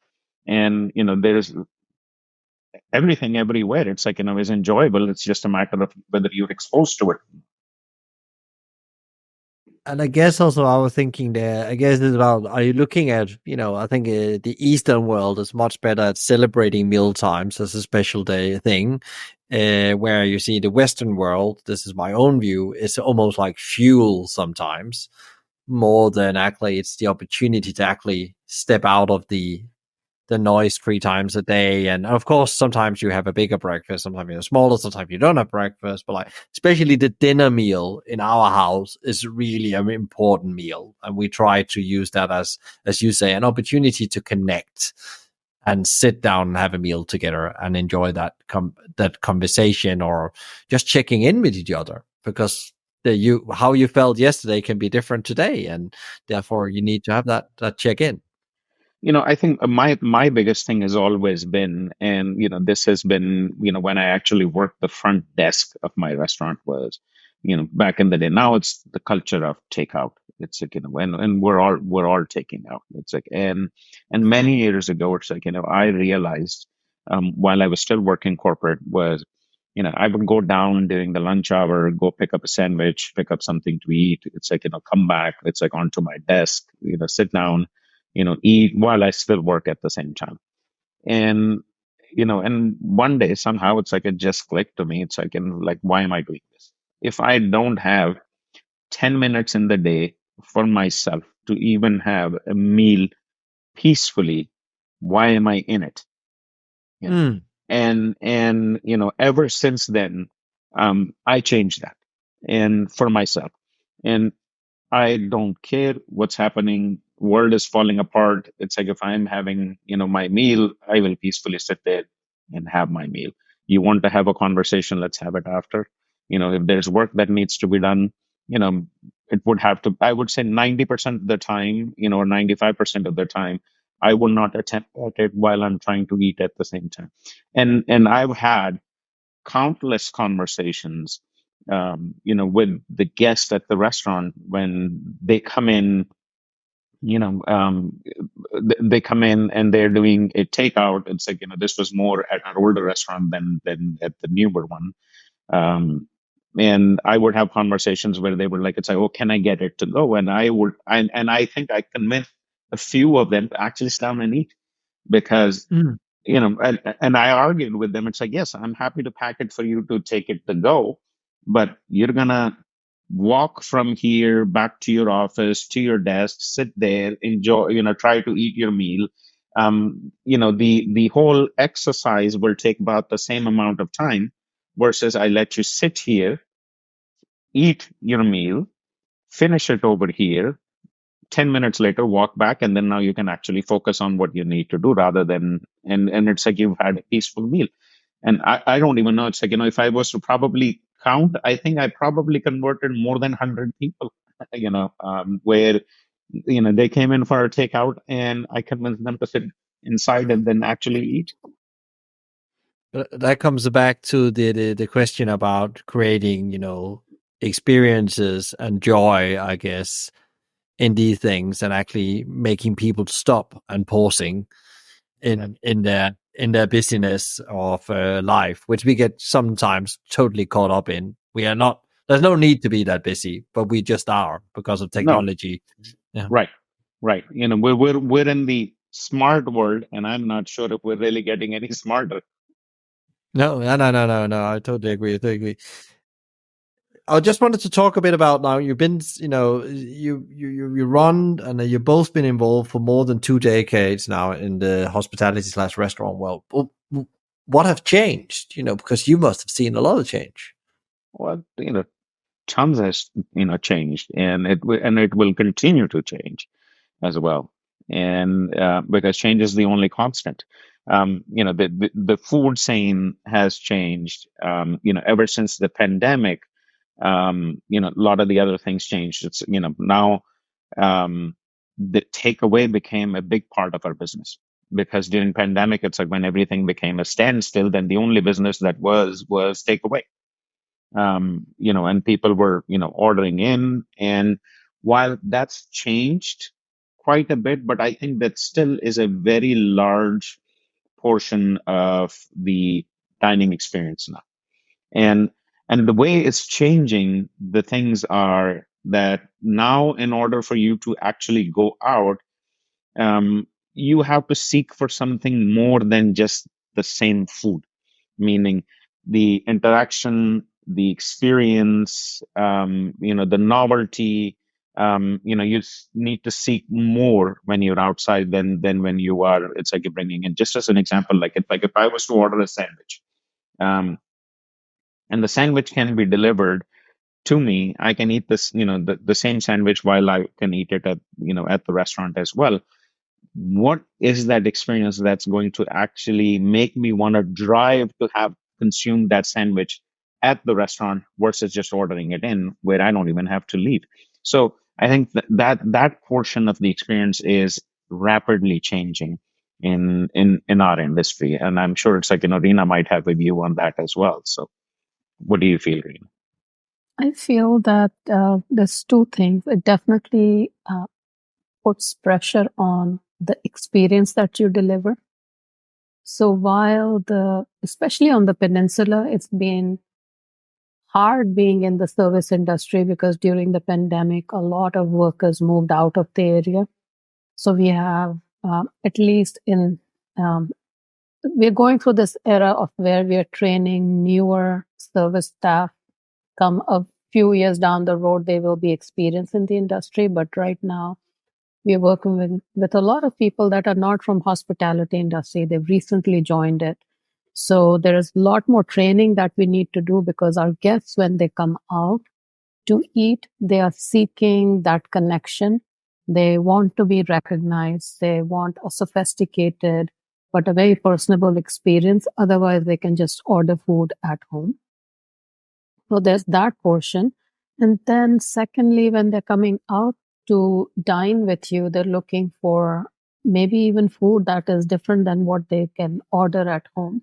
And there's everything everywhere. It's like is enjoyable. It's just a matter of whether you're exposed to it. And I guess also I was thinking there, I guess it's about, are you looking at, I think the Eastern world is much better at celebrating meal times as a special day thing, where you see the Western world, this is my own view, is almost like fuel sometimes, more than actually it's the opportunity to actually step out of the noise 3 times a day. And of course, sometimes you have a bigger breakfast, sometimes you're smaller, sometimes you don't have breakfast. But like, especially the dinner meal in our house is really an important meal, and we try to use that as you say, an opportunity to connect and sit down and have a meal together and enjoy that conversation, or just checking in with each other, because how you felt yesterday can be different today, and therefore you need to have that check in. I think my biggest thing has always been, and this has been, when I actually worked the front desk of my restaurant, was, back in the day. Now it's the culture of takeout. It's like, and we're all taking out. It's like, and many years ago, it's like, I realized, while I was still working corporate, was, I would go down during the lunch hour, go pick up a sandwich, pick up something to eat. It's like, come back. It's like onto my desk, sit down, eat while I still work at the same time. And, and one day somehow it's like it just clicked to me. It's like, why am I doing this? If I don't have 10 minutes in the day for myself to even have a meal peacefully, why am I in it? You know, Mm. and ever since then, I changed that and for myself. And I don't care what's happening. World is falling apart. It's like if I'm having, my meal, I will peacefully sit there and have my meal. You want to have a conversation, let's have it after. If there's work that needs to be done, you know, it would have to, I would say 90% of the time, or 95% of the time, I will not attempt at it while I'm trying to eat at the same time. And I've had countless conversations, with the guests at the restaurant when they come in. They come in and they're doing a takeout. It's like this was more at an older restaurant than at the newer one. Um, and I would have conversations where they were like, "It's like, oh, can I get it to go?" And I think I convinced a few of them to actually sit down and eat, because Mm. and I argued with them. It's like, yes, I'm happy to pack it for you to take it to go, but you're gonna walk from here back to your office, to your desk, sit there, enjoy, try to eat your meal. The whole exercise will take about the same amount of time, versus I let you sit here, eat your meal, finish it over here, 10 minutes later walk back, and then now you can actually focus on what you need to do, rather than, and it's like you've had a peaceful meal. And I don't even know, it's like if I was to probably count, I think I probably converted more than 100 people. Where They came in for a takeout, and I convinced them to sit inside and then actually eat. That comes back to the question about creating, experiences and joy, I guess, in these things, and actually making people stop and pausing in their busyness of life, which we get sometimes totally caught up in. We are not. There's no need to be that busy, but we just are because of No, technology. Yeah. right, right. We're in the smart world, and I'm not sure if we're really getting any smarter. No, no, no, no, no, no. I totally agree. I totally agree. I just wanted to talk a bit about now. You've been, you run, and you've both been involved for more than 2 decades now in the hospitality/restaurant world. What have changed? Because you must have seen a lot of change. Well, tons has changed, and it will continue to change as well. And because change is the only constant. The food scene has changed. Ever since the pandemic. A lot of the other things changed. It's now the takeaway became a big part of our business, because during pandemic, it's like when everything became a standstill, then the only business that was takeaway. And people were ordering in, and while that's changed quite a bit, but I think that still is a very large portion of the dining experience now. And the way it's changing, the things are that now, in order for you to actually go out, you have to seek for something more than just the same food, meaning the interaction, the experience, the novelty. Need to seek more when you're outside than when you are. It's like you're bringing in. Just as an example, like if I was to order a sandwich, um, and the sandwich can be delivered to me, I can eat this, the same sandwich while I can eat it at the restaurant as well. What is that experience that's going to actually make me want to drive to have consumed that sandwich at the restaurant versus just ordering it in where I don't even have to leave? So I think that portion of the experience is rapidly changing in our industry, and I'm sure it's like Reena might have a view on that as well. So what do you feel, Reena? I feel that there's two things. It definitely puts pressure on the experience that you deliver. So while especially on the peninsula, it's been hard being in the service industry because during the pandemic, a lot of workers moved out of the area. So we have, at least um, we're going through this era of where we are training newer service staff. Come a few years down the road, they will be experienced in the industry. But right now, we are working with a lot of people that are not from hospitality industry. They've recently joined it. So there is a lot more training that we need to do because our guests, when they come out to eat, they are seeking that connection. They want to be recognized. They want a sophisticated but a very personable experience. Otherwise, they can just order food at home. So there's that portion. And then secondly, when they're coming out to dine with you, they're looking for maybe even food that is different than what they can order at home.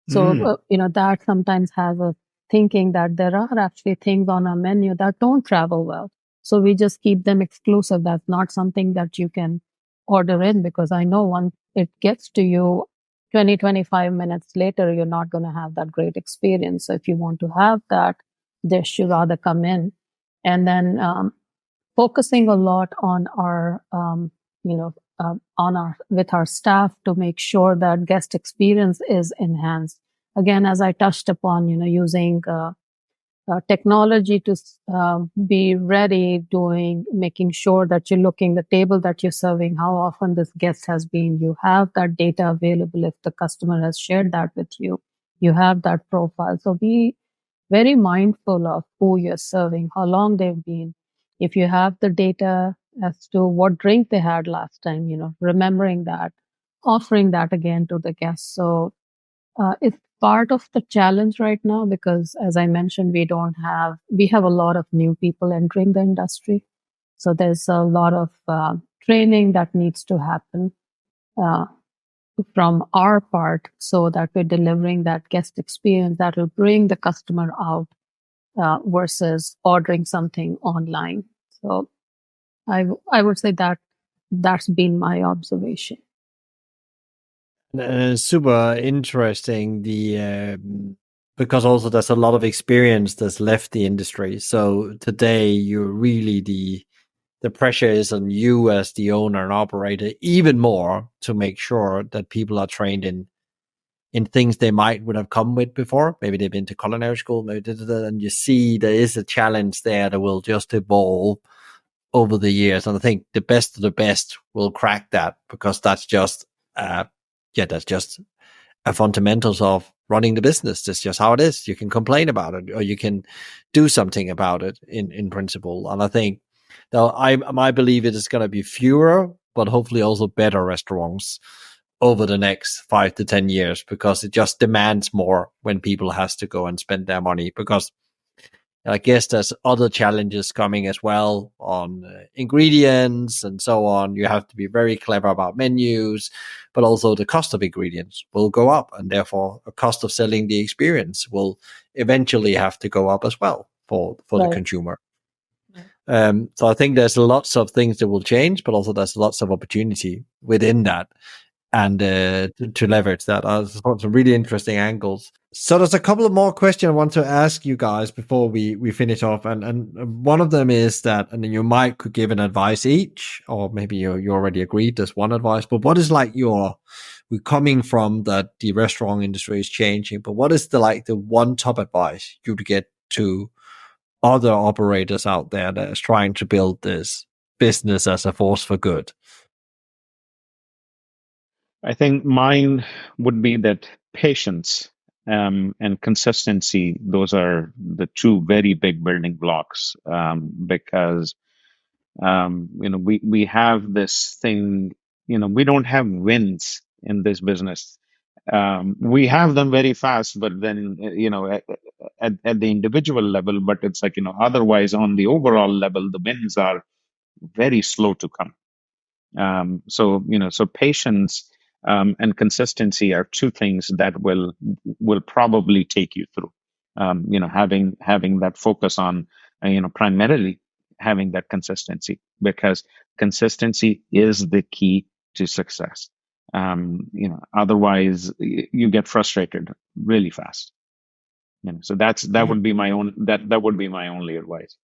So, that sometimes has a thinking that there are actually things on our menu that don't travel well. So we just keep them exclusive. That's not something that you can order in because I know once it gets to you 20, 25 minutes later, you're not going to have that great experience. So if you want to have that dish, you rather come in. And then focusing a lot on our, with our staff to make sure that guest experience is enhanced. Again, as I touched upon, using technology to be ready, making sure that you're looking the table that you're serving, how often this guest has been. You have that data available if the customer has shared that with you. You have that profile. So be very mindful of who you're serving, how long they've been. If you have the data as to what drink they had last time, remembering that, offering that again to the guests. So it's part of the challenge right now because, as I mentioned, we have a lot of new people entering the industry. So there's a lot of training that needs to happen uh, from our part so that we're delivering that guest experience that will bring the customer out versus ordering something online. So I would say that that's been my observation. Super interesting. Because also there's a lot of experience that's left the industry. So today you're really the pressure is on you as the owner and operator even more to make sure that people are trained in things they might would have come with before. Maybe they've been to culinary school, maybe and you see there is a challenge there that will just evolve over the years. And I think the best of the best will crack that because that's just that's just a fundamentals of running the business. That's just how it is. You can complain about it or you can do something about it in principle. And I think now my belief it is going to be fewer, but hopefully also better restaurants over the next 5 to 10 years because it just demands more when people has to go and spend their money because I guess there's other challenges coming as well on ingredients and so on. You have to be very clever about menus, but also the cost of ingredients will go up, and therefore a cost of selling the experience will eventually have to go up as well for the consumer. So I think there's lots of things that will change, but also there's lots of opportunity within that. And to leverage that. Some really interesting angles. So there's a couple of more questions I want to ask you guys before we finish off. And one of them is that, and you might could give an advice each, or maybe you already agreed there's one advice, but what is like we're coming from that the restaurant industry is changing, but what is the one top advice you'd get to other operators out there that is trying to build this business as a force for good? I think mine would be that patience and consistency, those are the two very big building blocks because we have this thing, we don't have wins in this business. We have them very fast, but then, at the individual level, but it's like, otherwise on the overall level, the wins are very slow to come. So patience and consistency are two things that will probably take you through. Having that focus on, primarily having that consistency, because consistency is the key to success. Otherwise you get frustrated really fast. So that would be my own that would be my only advice.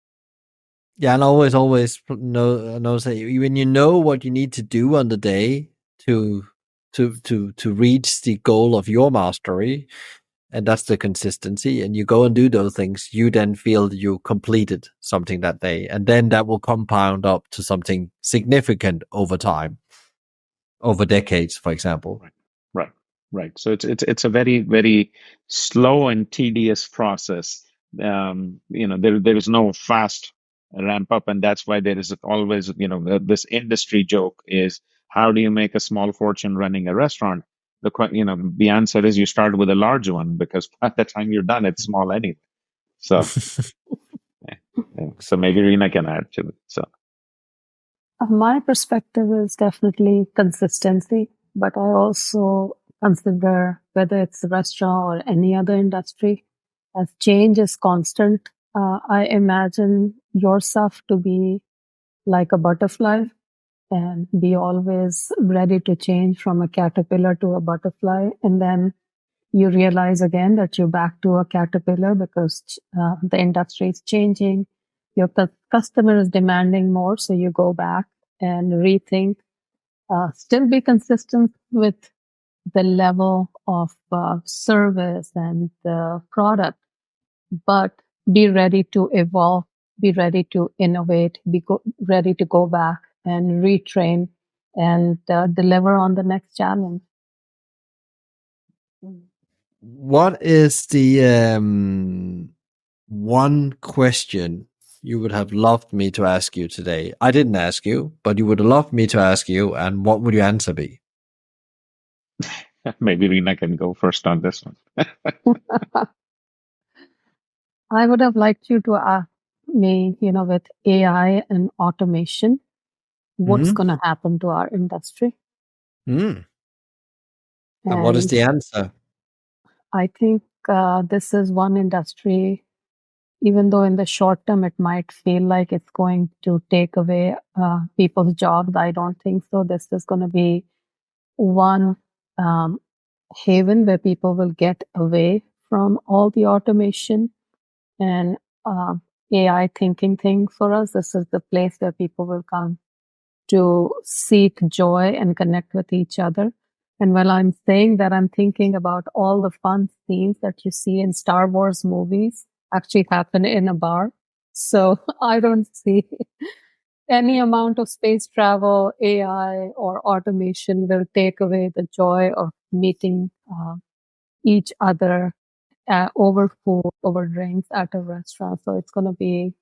Yeah, and always know that when you know what you need to do on the day to reach the goal of your mastery, and that's the consistency, and you go and do those things, you then feel you completed something that day, and then that will compound up to something significant over time, over decades, for example. Right. So it's a very, very slow and tedious process. There is no fast ramp up, and that's why there is always, this industry joke is, how do you make a small fortune running a restaurant? The answer is you start with a large one, because by the time you're done, it's small anyway. So, so maybe Reena can add to it. So. My perspective is definitely consistency, but I also consider whether it's a restaurant or any other industry, as change is constant. I imagine yourself to be like a butterfly and be always ready to change from a caterpillar to a butterfly. And then you realize again that you're back to a caterpillar because the industry is changing. Your customer is demanding more. So you go back and rethink, still be consistent with the level of service and the product, but be ready to evolve, be ready to innovate, ready to go back and retrain and deliver on the next challenge. What is the one question you would have loved me to ask you today? I didn't ask you, but you would have loved me to ask you, and what would your answer be? Maybe Reena can go first on this one. I would have liked you to me, with AI and automation, what's Hmm. going to happen to our industry. Mm. And what is And the answer? I think this is one industry, even though in the short term it might feel like it's going to take away people's jobs, I don't think so. This is going to be one um, haven where people will get away from all the automation and uh, AI thinking thing for us. This is the place where people will come to seek joy and connect with each other. And while I'm saying that, I'm thinking about all the fun scenes that you see in Star Wars movies actually happen in a bar. So I don't see any amount of space travel, AI, or automation will take away the joy of meeting each other over food, over drinks at a restaurant. So it's going to be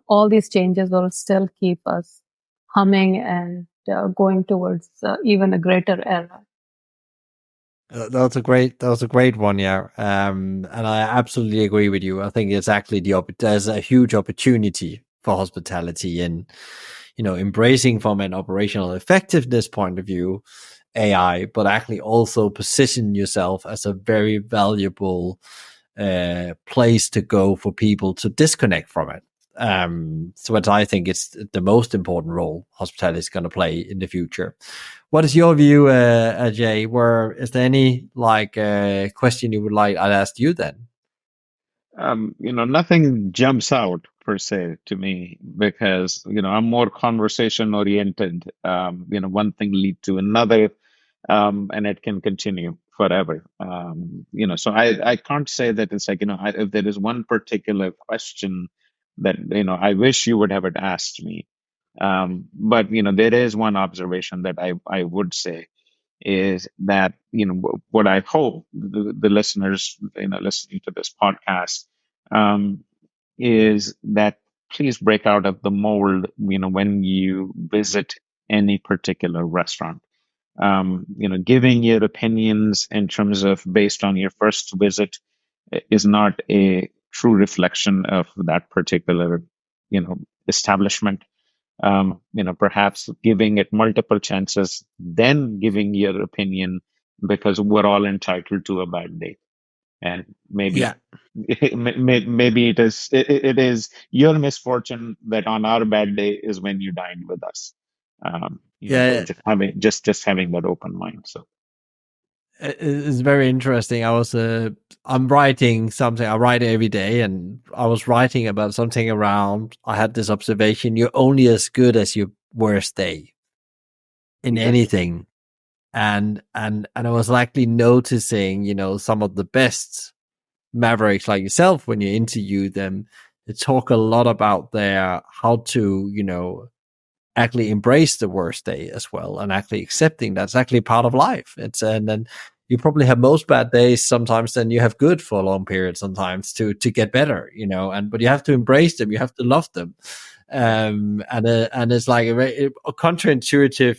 all these changes will still keep us humming and going towards even a greater era. That was a great one, yeah. And I absolutely agree with you. I think it's actually there's a huge opportunity for hospitality in, embracing from an operational effectiveness point of view, AI, but actually also position yourself as a very valuable place to go for people to disconnect from it. So what I think is the most important role hospitality is going to play in the future. What is your view, Ajay? Is there any question you would like I'd ask you then? Nothing jumps out per se to me because, I'm more conversation oriented. One thing lead to another, and it can continue forever. So I can't say that it's like, if there is one particular question that, I wish you would have it asked me. But, there is one observation that I would say is that what I hope the listeners listening to this podcast um, is that please break out of the mold when you visit any particular restaurant. Giving your opinions in terms of based on your first visit is not a true reflection of that particular establishment. Perhaps giving it multiple chances, then giving your opinion, because we're all entitled to a bad day, and Yeah, maybe maybe it is your misfortune that on our bad day is when you dined with us. yeah. Just having that open mind. So It's very interesting. I'm writing something. I write every day, and I was writing about something around. I had this observation: you're only as good as your worst day in exactly. anything. And I was likely noticing, some of the best mavericks like yourself when you interview them. They talk a lot about their how to, actually embrace the worst day as well, and actually accepting that's actually part of life. And then you probably have most bad days sometimes, then you have good for a long period sometimes to get better, but you have to embrace them, you have to love them. And it's like a counterintuitive,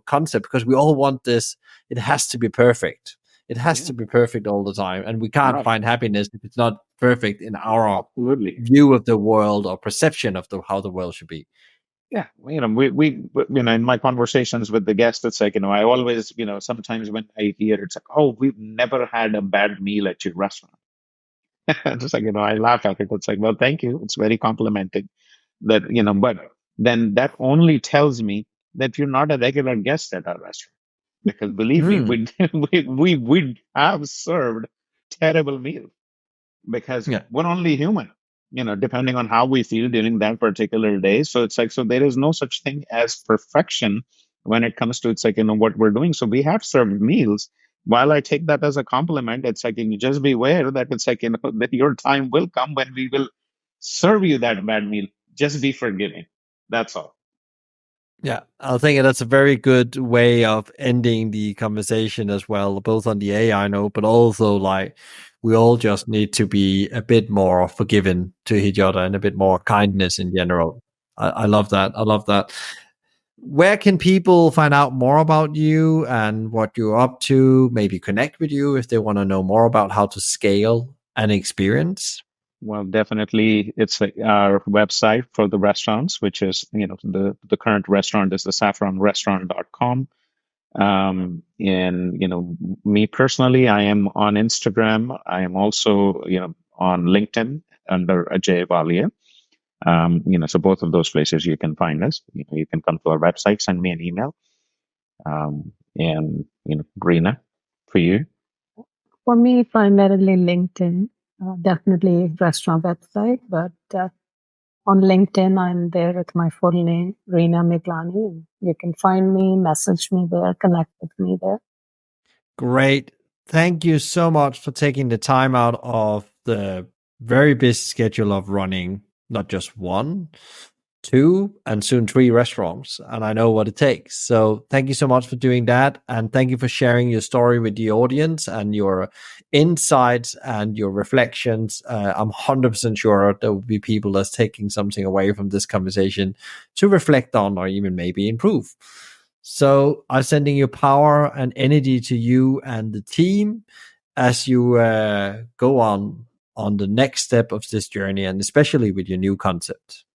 concept, because we all want this. It has to be perfect. It has Yeah. to be perfect all the time, and we can't Right. find happiness if it's not perfect in our Absolutely. view of the world or perception of how the world should be. Yeah, we in my conversations with the guests, it's like, I always, sometimes when I hear it's like, oh, we've never had a bad meal at your restaurant. Just like, I laugh at it. It's like, well, thank you. It's very complimenting that, but then that only tells me that you're not a regular guest at our restaurant. Because believe me, Mm. we have served terrible meals because Yeah. we're only human, depending on how we feel during that particular day. So it's like, so there is no such thing as perfection when it comes to, it's like, what we're doing. So we have served meals. While I take that as a compliment, it's like, you just be aware that it's like, that your time will come when we will serve you that bad meal. Just be forgiving. That's all. Yeah, I think that's a very good way of ending the conversation as well, both on the AI note, but also like we all just need to be a bit more forgiving to each other and a bit more kindness in general. I love that. I love that. Where can people find out more about you and what you're up to? Maybe connect with you if they want to know more about how to scale an experience. Well, definitely, it's our website for the restaurants, which is, the current restaurant is the saffronrestaurant.com. And, me personally, I am on Instagram. I am also, on LinkedIn under Ajay Walia. So both of those places you can find us. You can come to our website, send me an email. And, Reena, for you. For me, primarily LinkedIn, definitely restaurant website, but on LinkedIn, I'm there with my full name, Reena Miglani. You can find me, message me there, connect with me there. Great. Thank you so much for taking the time out of the very busy schedule of running not just one, two, and soon three restaurants. And I know what it takes. So thank you so much for doing that. And thank you for sharing your story with the audience and your insights and your reflections. I'm 100% sure there will be people that's taking something away from this conversation to reflect on or even maybe improve. So I'm sending you power and energy to you and the team as you go on the next step of this journey, and especially with your new concept.